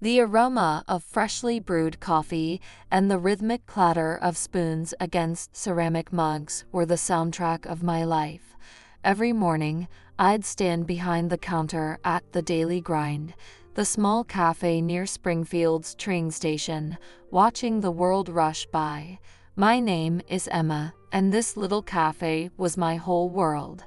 The aroma of freshly brewed coffee and the rhythmic clatter of spoons against ceramic mugs were the soundtrack of my life. Every morning, I'd stand behind the counter at the Daily Grind, the small cafe near Springfield's train station, watching the world rush by. My name is Emma, and this little cafe was my whole world.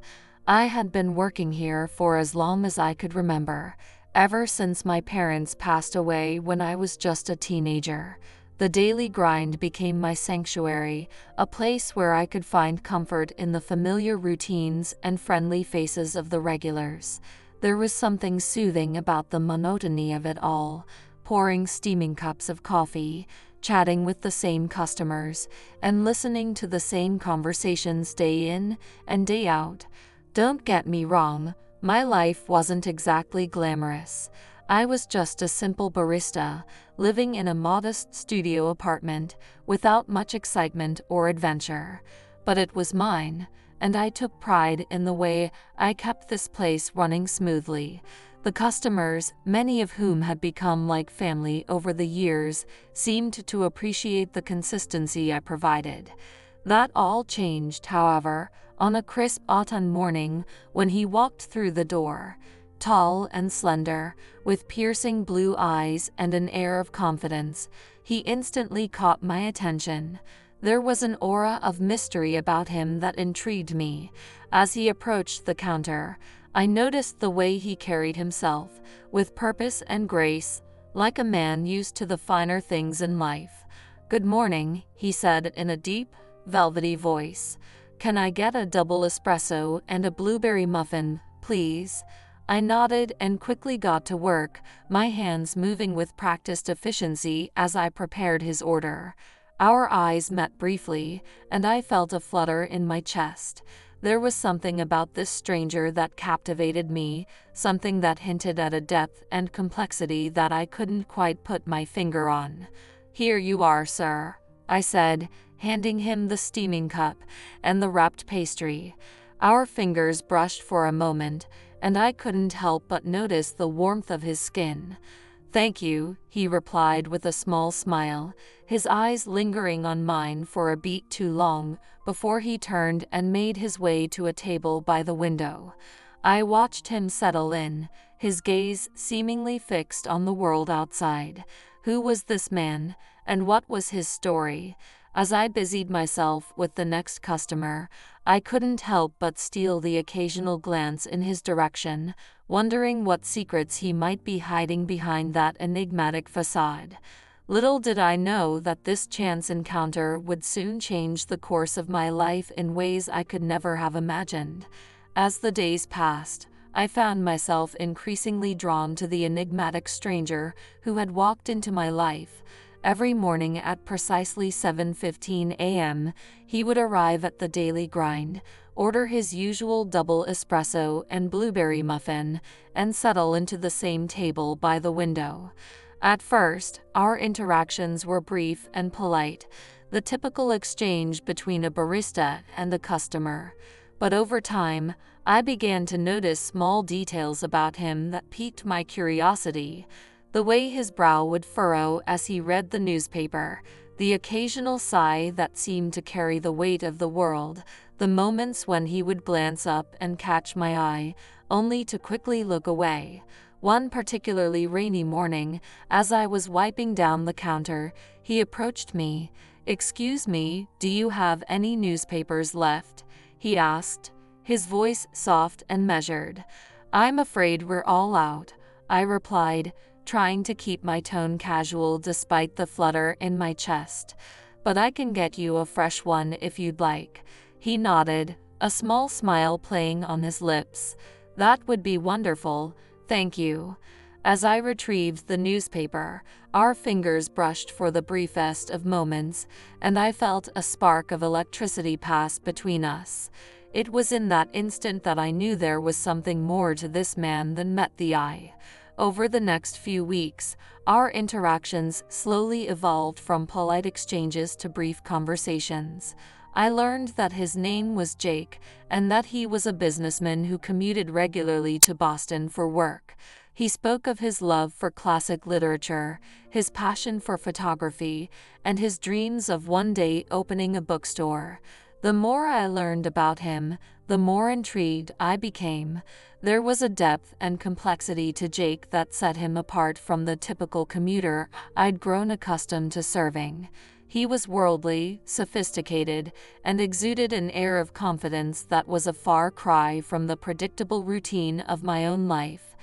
I had been working here for as long as I could remember, ever since my parents passed away when I was just a teenager. The Daily Grind became my sanctuary, a place where I could find comfort in the familiar routines and friendly faces of the regulars. There was something soothing about the monotony of it all, pouring steaming cups of coffee, chatting with the same customers, and listening to the same conversations day in and day out. Don't get me wrong, my life wasn't exactly glamorous. I was just a simple barista, living in a modest studio apartment, without much excitement or adventure. But it was mine, and I took pride in the way I kept this place running smoothly. The customers, many of whom had become like family over the years, seemed to appreciate the consistency I provided. That all changed, however, on a crisp autumn morning when he walked through the door. Tall and slender, with piercing blue eyes and an air of confidence, he instantly caught my attention. There was an aura of mystery about him that intrigued me. As he approached the counter, I noticed the way he carried himself, with purpose and grace, like a man used to the finer things in life. "Good morning," he said in a deep, velvety voice. "Can I get a double espresso and a blueberry muffin, please?" I nodded and quickly got to work, my hands moving with practiced efficiency as I prepared his order. Our eyes met briefly, and I felt a flutter in my chest. There was something about this stranger that captivated me, something that hinted at a depth and complexity that I couldn't quite put my finger on. "Here you are, sir," I said, handing him the steaming cup and the wrapped pastry. Our fingers brushed for a moment, and I couldn't help but notice the warmth of his skin. "Thank you," he replied with a small smile, his eyes lingering on mine for a beat too long before he turned and made his way to a table by the window. I watched him settle in, his gaze seemingly fixed on the world outside. Who was this man, and what was his story? As I busied myself with the next customer, I couldn't help but steal the occasional glance in his direction, wondering what secrets he might be hiding behind that enigmatic facade. Little did I know that this chance encounter would soon change the course of my life in ways I could never have imagined. As the days passed, I found myself increasingly drawn to the enigmatic stranger who had walked into my life. Every morning at precisely 7:15 a.m., he would arrive at the Daily Grind, order his usual double espresso and blueberry muffin, and settle into the same table by the window. At first, our interactions were brief and polite, the typical exchange between a barista and a customer. But over time, I began to notice small details about him that piqued my curiosity. The way his brow would furrow as he read the newspaper, the occasional sigh that seemed to carry the weight of the world, the moments when he would glance up and catch my eye, only to quickly look away. One particularly rainy morning, as I was wiping down the counter, he approached me. "Excuse me, do you have any newspapers left?" he asked, his voice soft and measured. "I'm afraid we're all out," I replied, trying to keep my tone casual despite the flutter in my chest. "But I can get you a fresh one if you'd like." He nodded, a small smile playing on his lips. "That would be wonderful, thank you." As I retrieved the newspaper, our fingers brushed for the briefest of moments, and I felt a spark of electricity pass between us. It was in that instant that I knew there was something more to this man than met the eye. Over the next few weeks, our interactions slowly evolved from polite exchanges to brief conversations. I learned that his name was Jake, and that he was a businessman who commuted regularly to Boston for work. He spoke of his love for classic literature, his passion for photography, and his dreams of one day opening a bookstore. The more I learned about him, the more intrigued I became. There was a depth and complexity to Jake that set him apart from the typical commuter I'd grown accustomed to serving. He was worldly, sophisticated, and exuded an air of confidence that was a far cry from the predictable routine of my own life.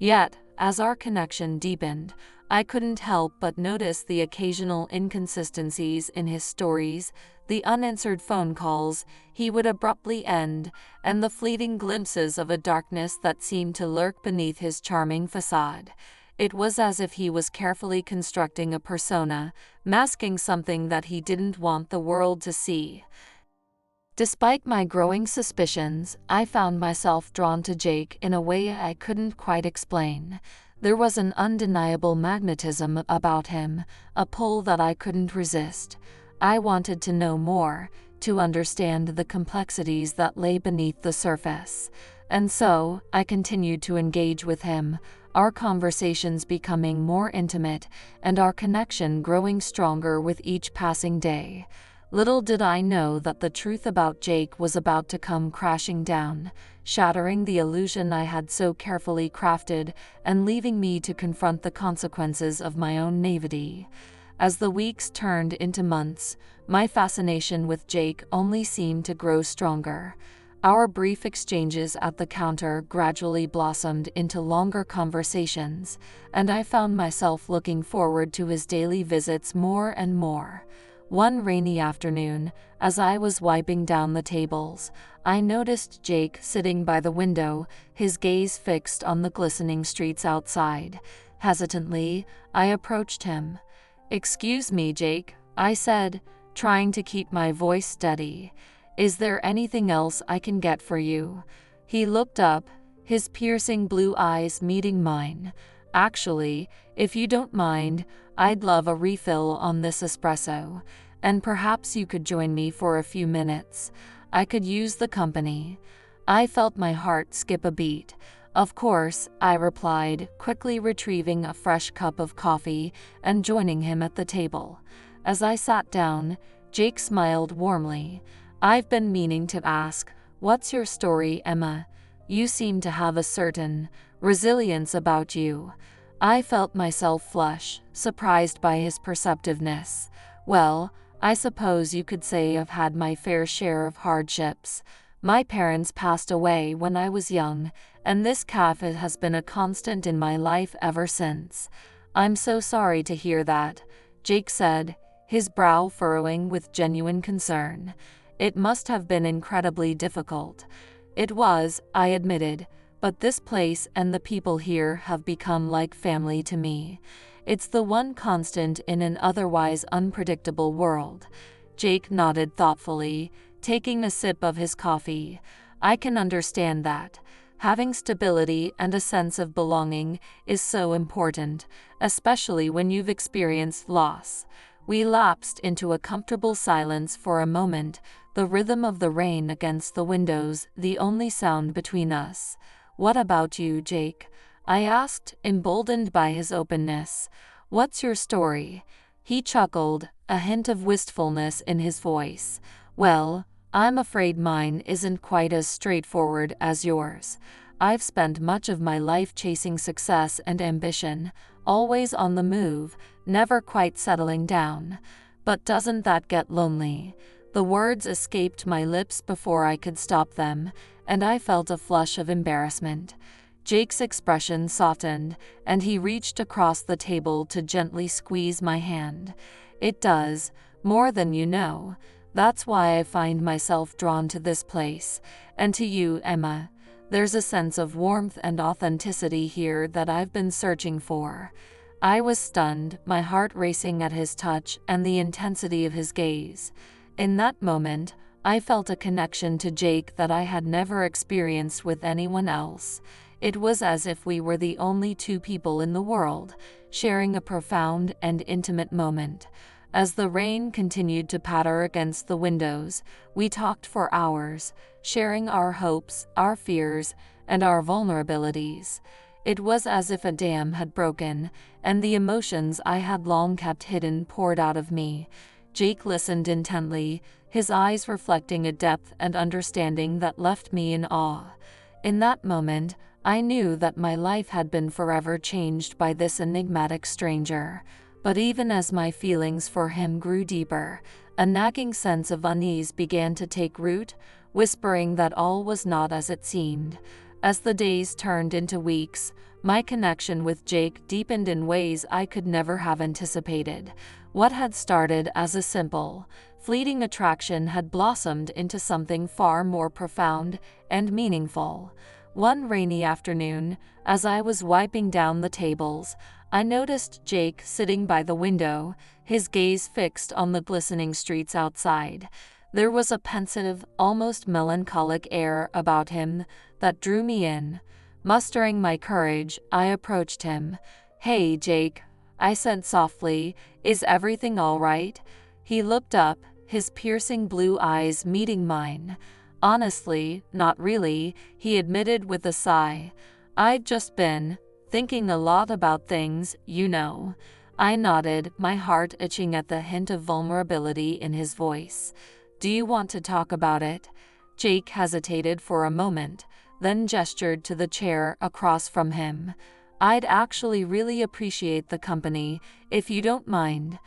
Yet, as our connection deepened, I couldn't help but notice the occasional inconsistencies in his stories, the unanswered phone calls he would abruptly end, and the fleeting glimpses of a darkness that seemed to lurk beneath his charming facade. It was as if he was carefully constructing a persona, masking something that he didn't want the world to see. Despite my growing suspicions, I found myself drawn to Jake in a way I couldn't quite explain. There was an undeniable magnetism about him, a pull that I couldn't resist. I wanted to know more, to understand the complexities that lay beneath the surface. And so, I continued to engage with him, our conversations becoming more intimate and our connection growing stronger with each passing day. Little did I know that the truth about Jake was about to come crashing down, shattering the illusion I had so carefully crafted and leaving me to confront the consequences of my own naivety. As the weeks turned into months, my fascination with Jake only seemed to grow stronger. Our brief exchanges at the counter gradually blossomed into longer conversations, and I found myself looking forward to his daily visits more and more. One rainy afternoon, as I was wiping down the tables, I noticed Jake sitting by the window, his gaze fixed on the glistening streets outside. Hesitantly, I approached him. "Excuse me, Jake," I said, trying to keep my voice steady. "Is there anything else I can get for you?" He looked up, his piercing blue eyes meeting mine. "Actually, if you don't mind, I'd love a refill on this espresso, and perhaps you could join me for a few minutes. I could use the company." I felt my heart skip a beat. "Of course," I replied, quickly retrieving a fresh cup of coffee and joining him at the table. As I sat down, Jake smiled warmly. "I've been meaning to ask, what's your story, Emma? You seem to have a certain resilience about you." I felt myself flush, surprised by his perceptiveness. "Well, I suppose you could say I've had my fair share of hardships. My parents passed away when I was young, and this cafe has been a constant in my life ever since." "I'm so sorry to hear that," Jake said, his brow furrowing with genuine concern. "It must have been incredibly difficult." "It was," I admitted, "but this place and the people here have become like family to me. It's the one constant in an otherwise unpredictable world." Jake nodded thoughtfully, taking a sip of his coffee. "I can understand that. Having stability and a sense of belonging is so important, especially when you've experienced loss." We lapsed into a comfortable silence for a moment, the rhythm of the rain against the windows the only sound between us. "What about you, Jake?" I asked, emboldened by his openness. "What's your story?" He chuckled, a hint of wistfulness in his voice. "Well, I'm afraid mine isn't quite as straightforward as yours. I've spent much of my life chasing success and ambition, always on the move, never quite settling down. But doesn't that get lonely?" The words escaped my lips before I could stop them, and I felt a flush of embarrassment. Jake's expression softened, and he reached across the table to gently squeeze my hand. "It does, more than you know. That's why I find myself drawn to this place, and to you, Emma. There's a sense of warmth and authenticity here that I've been searching for." I was stunned, my heart racing at his touch and the intensity of his gaze. In that moment, I felt a connection to Jake that I had never experienced with anyone else. It was as if we were the only two people in the world, sharing a profound and intimate moment. As the rain continued to patter against the windows, we talked for hours, sharing our hopes, our fears, and our vulnerabilities. It was as if a dam had broken, and the emotions I had long kept hidden poured out of me. Jake listened intently, his eyes reflecting a depth and understanding that left me in awe. In that moment, I knew that my life had been forever changed by this enigmatic stranger. But even as my feelings for him grew deeper, a nagging sense of unease began to take root, whispering that all was not as it seemed. As the days turned into weeks, my connection with Jake deepened in ways I could never have anticipated. What had started as a simple, fleeting attraction had blossomed into something far more profound and meaningful. One rainy afternoon, as I was wiping down the tables, I noticed Jake sitting by the window, his gaze fixed on the glistening streets outside. There was a pensive, almost melancholic air about him that drew me in. Mustering my courage, I approached him. "Hey, Jake," I said softly, "is everything all right?" He looked up, his piercing blue eyes meeting mine. "Honestly, not really," he admitted with a sigh. "I've just been thinking a lot about things, you know." I nodded, my heart itching at the hint of vulnerability in his voice. "Do you want to talk about it?" Jake hesitated for a moment, then gestured to the chair across from him. "I'd actually really appreciate the company, if you don't mind."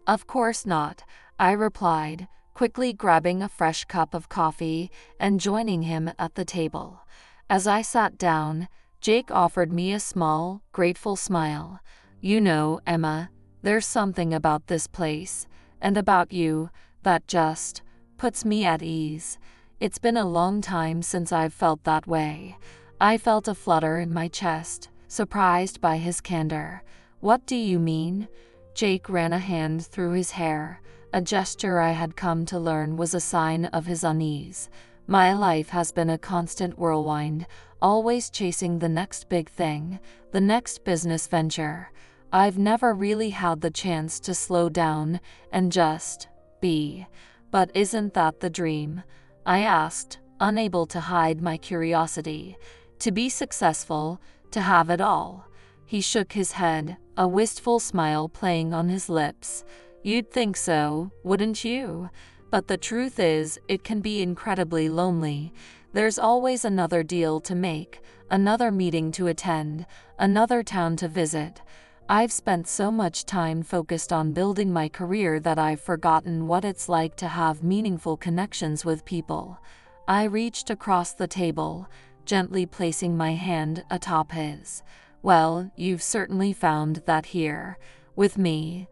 "Of course not," I replied, quickly grabbing a fresh cup of coffee and joining him at the table. As I sat down, Jake offered me a small, grateful smile. "You know, Emma, there's something about this place, and about you, that just puts me at ease. It's been a long time since I've felt that way." I felt a flutter in my chest, surprised by his candor. "What do you mean?" Jake ran a hand through his hair, a gesture I had come to learn was a sign of his unease. "My life has been a constant whirlwind, always chasing the next big thing, the next business venture. I've never really had the chance to slow down and just be. But isn't that the dream?" I asked, unable to hide my curiosity. "To be successful, to have it all?" He shook his head, a wistful smile playing on his lips. "You'd think so, wouldn't you? But the truth is, it can be incredibly lonely. There's always another deal to make, another meeting to attend, another town to visit. I've spent so much time focused on building my career that I've forgotten what it's like to have meaningful connections with people." I reached across the table, gently placing my hand atop his. "Well, you've certainly found that here, with me."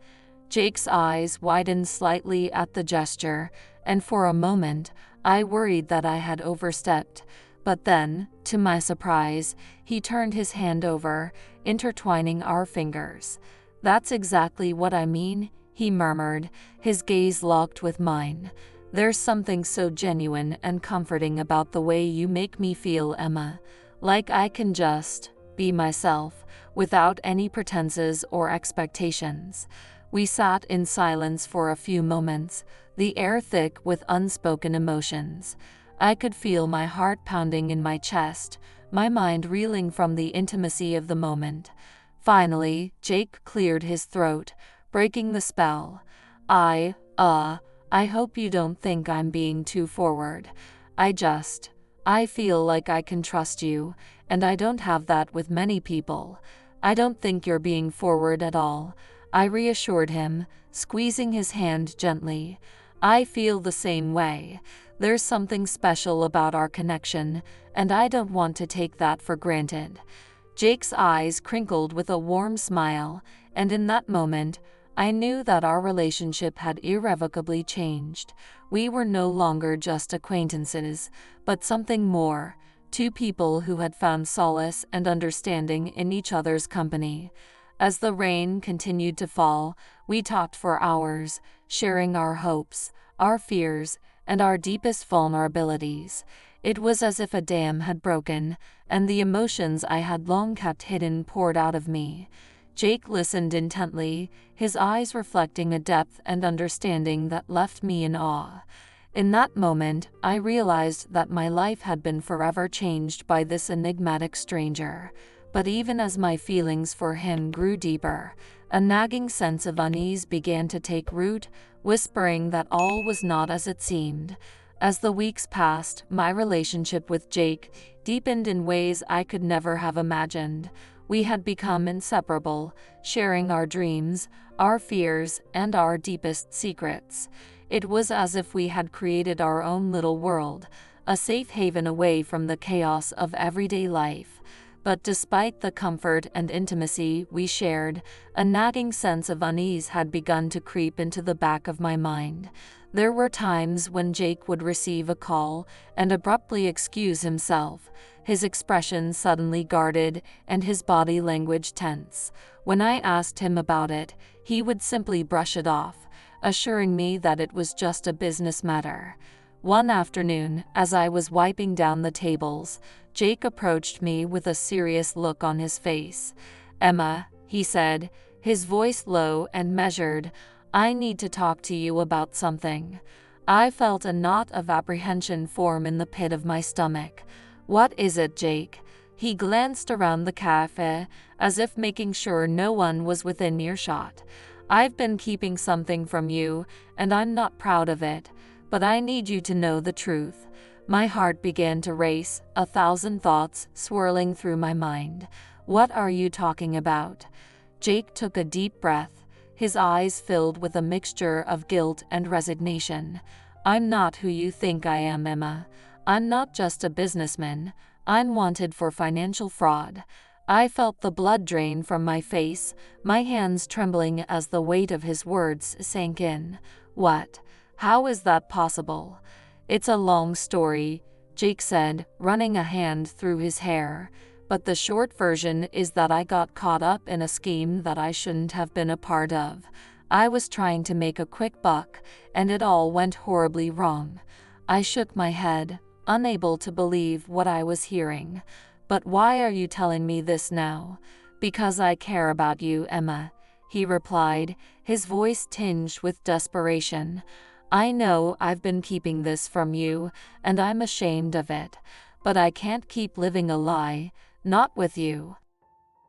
Jake's eyes widened slightly at the gesture, and for a moment, I worried that I had overstepped. But then, to my surprise, he turned his hand over, intertwining our fingers. "That's exactly what I mean," he murmured, his gaze locked with mine. "There's something so genuine and comforting about the way you make me feel, Emma. Like I can just be myself, without any pretenses or expectations." We sat in silence for a few moments, the air thick with unspoken emotions. I could feel my heart pounding in my chest, my mind reeling from the intimacy of the moment. Finally, Jake cleared his throat, breaking the spell. I hope you don't think I'm being too forward. I feel like I can trust you, and I don't have that with many people." "I don't think you're being forward at all," I reassured him, squeezing his hand gently. "I feel the same way. There's something special about our connection, and I don't want to take that for granted." Jake's eyes crinkled with a warm smile, and in that moment, I knew that our relationship had irrevocably changed. We were no longer just acquaintances, but something more, two people who had found solace and understanding in each other's company. As the rain continued to fall, we talked for hours, sharing our hopes, our fears, and our deepest vulnerabilities. It was as if a dam had broken, and the emotions I had long kept hidden poured out of me. Jake listened intently, his eyes reflecting a depth and understanding that left me in awe. In that moment, I realized that my life had been forever changed by this enigmatic stranger. But even as my feelings for him grew deeper, a nagging sense of unease began to take root, whispering that all was not as it seemed. As the weeks passed, my relationship with Jake deepened in ways I could never have imagined. We had become inseparable, sharing our dreams, our fears, and our deepest secrets. It was as if we had created our own little world, a safe haven away from the chaos of everyday life. But despite the comfort and intimacy we shared, a nagging sense of unease had begun to creep into the back of my mind. There were times when Jake would receive a call and abruptly excuse himself, his expression suddenly guarded and his body language tense. When I asked him about it, he would simply brush it off, assuring me that it was just a business matter. One afternoon, as I was wiping down the tables, Jake approached me with a serious look on his face. "Emma," he said, his voice low and measured, "I need to talk to you about something." I felt a knot of apprehension form in the pit of my stomach. "What is it, Jake?" He glanced around the cafe, as if making sure no one was within earshot. "I've been keeping something from you, and I'm not proud of it, but I need you to know the truth." My heart began to race, 1,000 thoughts swirling through my mind. "What are you talking about?" Jake took a deep breath, his eyes filled with a mixture of guilt and resignation. "I'm not who you think I am, Emma. I'm not just a businessman. I'm wanted for financial fraud." I felt the blood drain from my face, my hands trembling as the weight of his words sank in. "What? How is that possible?" "It's a long story," Jake said, running a hand through his hair. "But the short version is that I got caught up in a scheme that I shouldn't have been a part of. I was trying to make a quick buck, and it all went horribly wrong." I shook my head, unable to believe what I was hearing. "But why are you telling me this now?" "Because I care about you, Emma," he replied, his voice tinged with desperation. "I know I've been keeping this from you, and I'm ashamed of it. But I can't keep living a lie, not with you."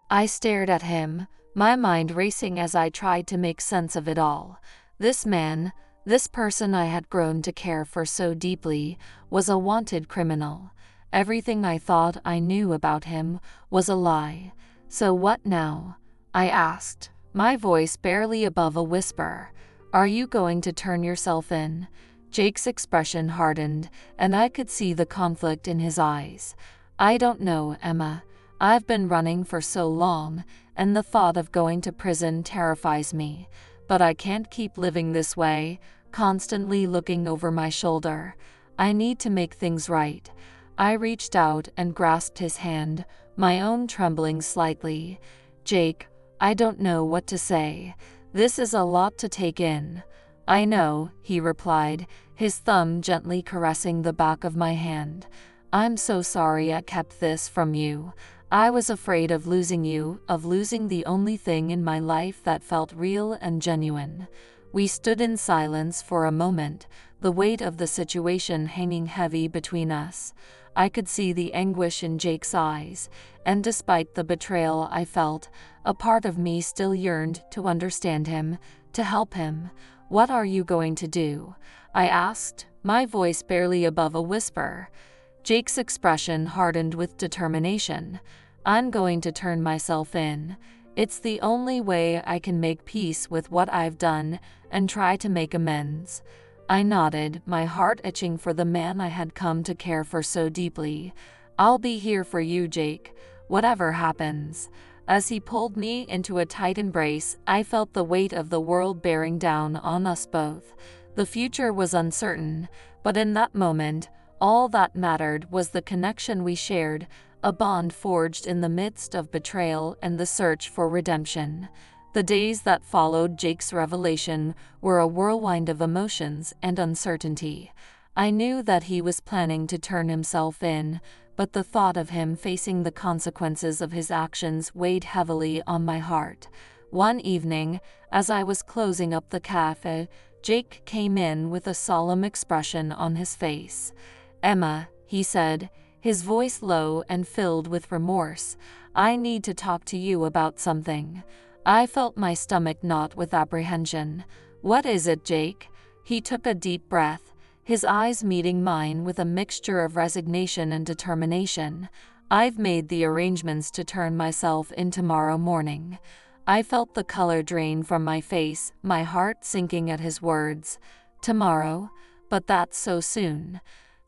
I stared at him, my mind racing as I tried to make sense of it all. This man, this person I had grown to care for so deeply, was a wanted criminal. Everything I thought I knew about him was a lie. "So what now?" I asked, my voice barely above a whisper. "Are you going to turn yourself in?" Jake's expression hardened, and I could see the conflict in his eyes. "I don't know, Emma. I've been running for so long, and the thought of going to prison terrifies me. But I can't keep living this way, constantly looking over my shoulder. I need to make things right." I reached out and grasped his hand, my own trembling slightly. "Jake, I don't know what to say. This is a lot to take in." "I know," he replied, his thumb gently caressing the back of my hand. "I'm so sorry I kept this from you. I was afraid of losing you, of losing the only thing in my life that felt real and genuine." We stood in silence for a moment, the weight of the situation hanging heavy between us. I could see the anguish in Jake's eyes, and despite the betrayal I felt, a part of me still yearned to understand him, to help him. "What are you going to do?" I asked, my voice barely above a whisper. Jake's expression hardened with determination. "I'm going to turn myself in. It's the only way I can make peace with what I've done and try to make amends." I nodded, my heart itching for the man I had come to care for so deeply. "I'll be here for you, Jake, whatever happens." As he pulled me into a tight embrace, I felt the weight of the world bearing down on us both. The future was uncertain, but in that moment, all that mattered was the connection we shared, a bond forged in the midst of betrayal and the search for redemption. The days that followed Jake's revelation were a whirlwind of emotions and uncertainty. I knew that he was planning to turn himself in, but the thought of him facing the consequences of his actions weighed heavily on my heart. One evening, as I was closing up the cafe, Jake came in with a solemn expression on his face. "Emma," he said, his voice low and filled with remorse. "I need to talk to you about something." I felt my stomach knot with apprehension. "What is it, Jake?" He took a deep breath, his eyes meeting mine with a mixture of resignation and determination. "I've made the arrangements to turn myself in tomorrow morning." I felt the color drain from my face, my heart sinking at his words. "Tomorrow? But that's so soon."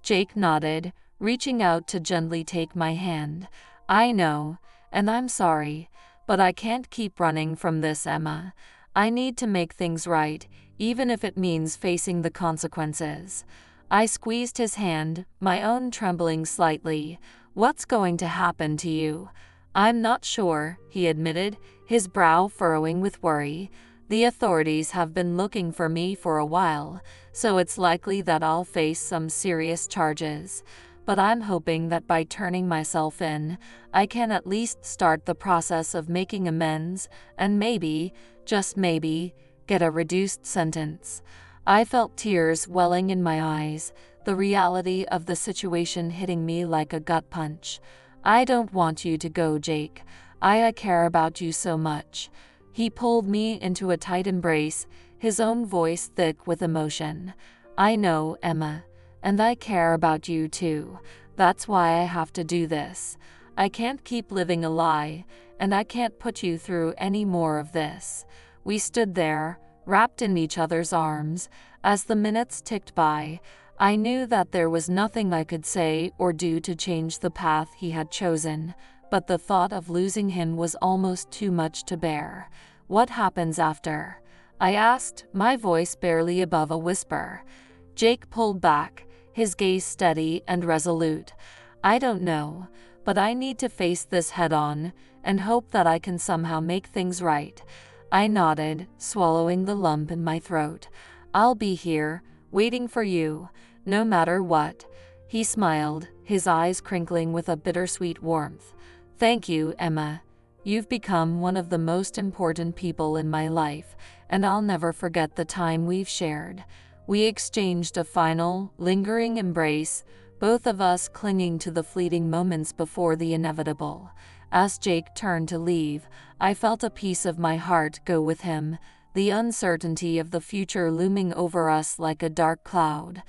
Jake nodded, reaching out to gently take my hand. "I know, and I'm sorry, but I can't keep running from this, Emma. I need to make things right, even if it means facing the consequences." I squeezed his hand, my own trembling slightly. "What's going to happen to you?" "I'm not sure," he admitted, his brow furrowing with worry. "The authorities have been looking for me for a while, so it's likely that I'll face some serious charges. But I'm hoping that by turning myself in, I can at least start the process of making amends and maybe, just maybe, get a reduced sentence." I felt tears welling in my eyes, the reality of the situation hitting me like a gut punch. "I don't want you to go, Jake. I care about you so much." He pulled me into a tight embrace, his own voice thick with emotion. "I know, Emma, and I care about you too. That's why I have to do this. I can't keep living a lie, and I can't put you through any more of this." We stood there, wrapped in each other's arms. As the minutes ticked by, I knew that there was nothing I could say or do to change the path he had chosen, but the thought of losing him was almost too much to bear. "What happens after?" I asked, my voice barely above a whisper. Jake pulled back, his gaze steady and resolute. "I don't know, but I need to face this head-on and hope that I can somehow make things right." I nodded, swallowing the lump in my throat. "I'll be here, waiting for you, no matter what." He smiled, his eyes crinkling with a bittersweet warmth. "Thank you, Emma. You've become one of the most important people in my life, and I'll never forget the time we've shared." We exchanged a final, lingering embrace, both of us clinging to the fleeting moments before the inevitable. As Jake turned to leave, I felt a piece of my heart go with him, the uncertainty of the future looming over us like a dark cloud.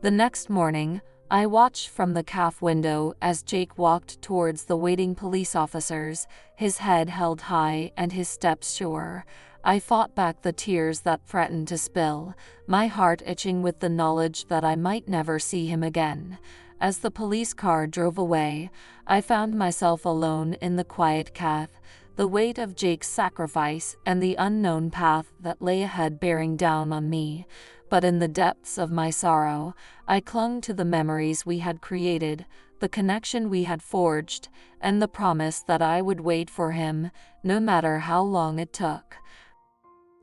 The next morning, I watched from the cafe window as Jake walked towards the waiting police officers, his head held high and his steps sure. I fought back the tears that threatened to spill, my heart itching with the knowledge that I might never see him again. As the police car drove away, I found myself alone in the quiet cafe, the weight of Jake's sacrifice and the unknown path that lay ahead bearing down on me. But in the depths of my sorrow, I clung to the memories we had created, the connection we had forged, and the promise that I would wait for him, no matter how long it took.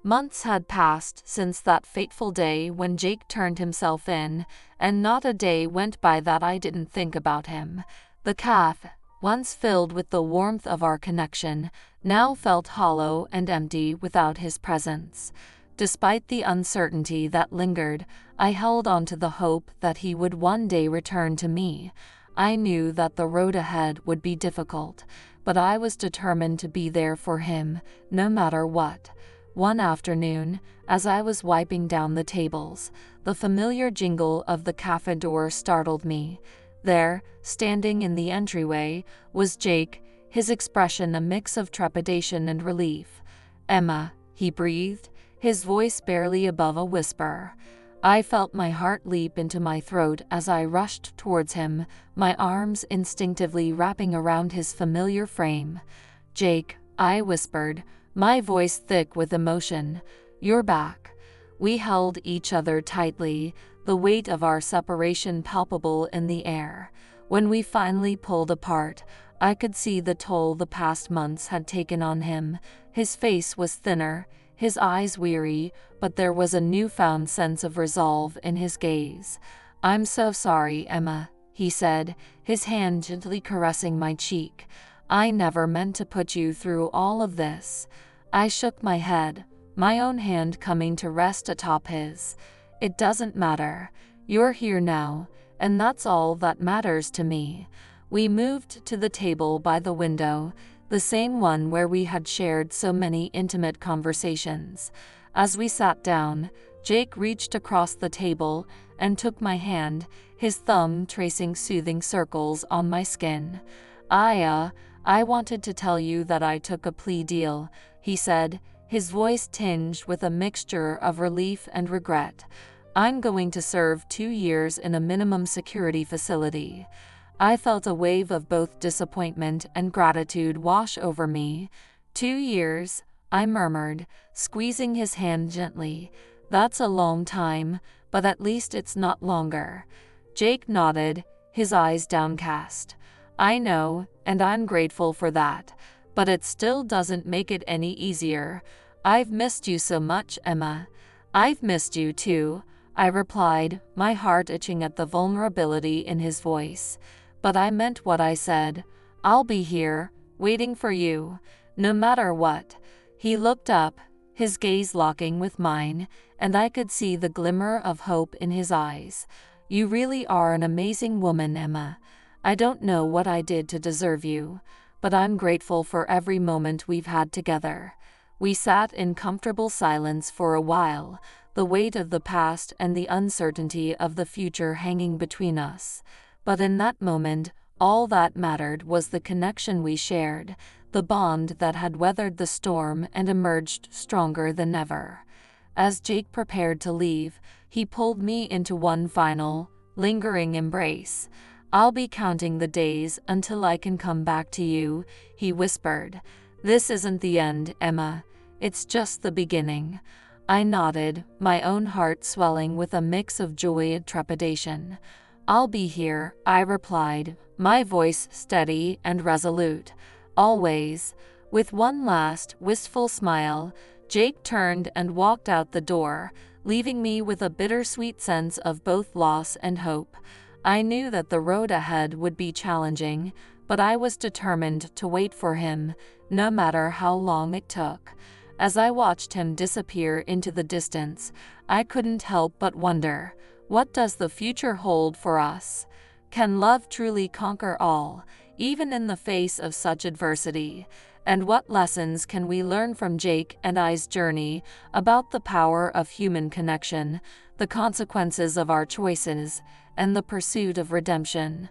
Months had passed since that fateful day when Jake turned himself in, and not a day went by that I didn't think about him. The cafe, once filled with the warmth of our connection, now felt hollow and empty without his presence. Despite the uncertainty that lingered, I held on to the hope that he would one day return to me. I knew that the road ahead would be difficult, but I was determined to be there for him, no matter what. One afternoon, as I was wiping down the tables, the familiar jingle of the cafe door startled me. There, standing in the entryway, was Jake, his expression a mix of trepidation and relief. "Emma," he breathed, his voice barely above a whisper. I felt my heart leap into my throat as I rushed towards him, my arms instinctively wrapping around his familiar frame. "Jake," I whispered, my voice thick with emotion, "you're back." We held each other tightly, the weight of our separation palpable in the air. When we finally pulled apart, I could see the toll the past months had taken on him. His face was thinner, his eyes weary, but there was a newfound sense of resolve in his gaze. "I'm so sorry, Emma," he said, his hand gently caressing my cheek. "I never meant to put you through all of this." I shook my head, my own hand coming to rest atop his. "It doesn't matter. You're here now, and that's all that matters to me." We moved to the table by the window, the same one where we had shared so many intimate conversations. As we sat down, Jake reached across the table and took my hand, his thumb tracing soothing circles on my skin. I wanted to tell you that I took a plea deal," he said, his voice tinged with a mixture of relief and regret. "I'm going to serve 2 years in a minimum security facility." I felt a wave of both disappointment and gratitude wash over me. 2 years, I murmured, squeezing his hand gently. "That's a long time, but at least it's not longer." Jake nodded, his eyes downcast. "I know, and I'm grateful for that, but it still doesn't make it any easier. I've missed you so much, Emma." "I've missed you too," I replied, my heart itching at the vulnerability in his voice. "But I meant what I said. I'll be here, waiting for you, no matter what." He looked up, his gaze locking with mine, and I could see the glimmer of hope in his eyes. "You really are an amazing woman, Emma. I don't know what I did to deserve you, but I'm grateful for every moment we've had together." We sat in comfortable silence for a while, the weight of the past and the uncertainty of the future hanging between us. But in that moment, all that mattered was the connection we shared, the bond that had weathered the storm and emerged stronger than ever. As Jake prepared to leave, he pulled me into one final, lingering embrace. "I'll be counting the days until I can come back to you," he whispered. "This isn't the end, Emma. It's just the beginning." I nodded, my own heart swelling with a mix of joy and trepidation. "I'll be here," I replied, my voice steady and resolute. "Always." With one last, wistful smile, Jake turned and walked out the door, leaving me with a bittersweet sense of both loss and hope. I knew that the road ahead would be challenging, but I was determined to wait for him, no matter how long it took. As I watched him disappear into the distance, I couldn't help but wonder, what does the future hold for us? Can love truly conquer all, even in the face of such adversity? And what lessons can we learn from Jake and I's journey about the power of human connection, the consequences of our choices, and the pursuit of redemption?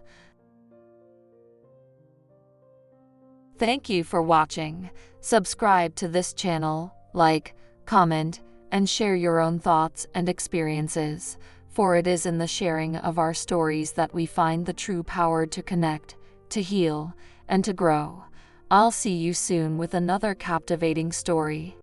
Thank you for watching. Subscribe to this channel, like, comment, and share your own thoughts and experiences, for it is in the sharing of our stories that we find the true power to connect, to heal, and to grow. I'll see you soon with another captivating story.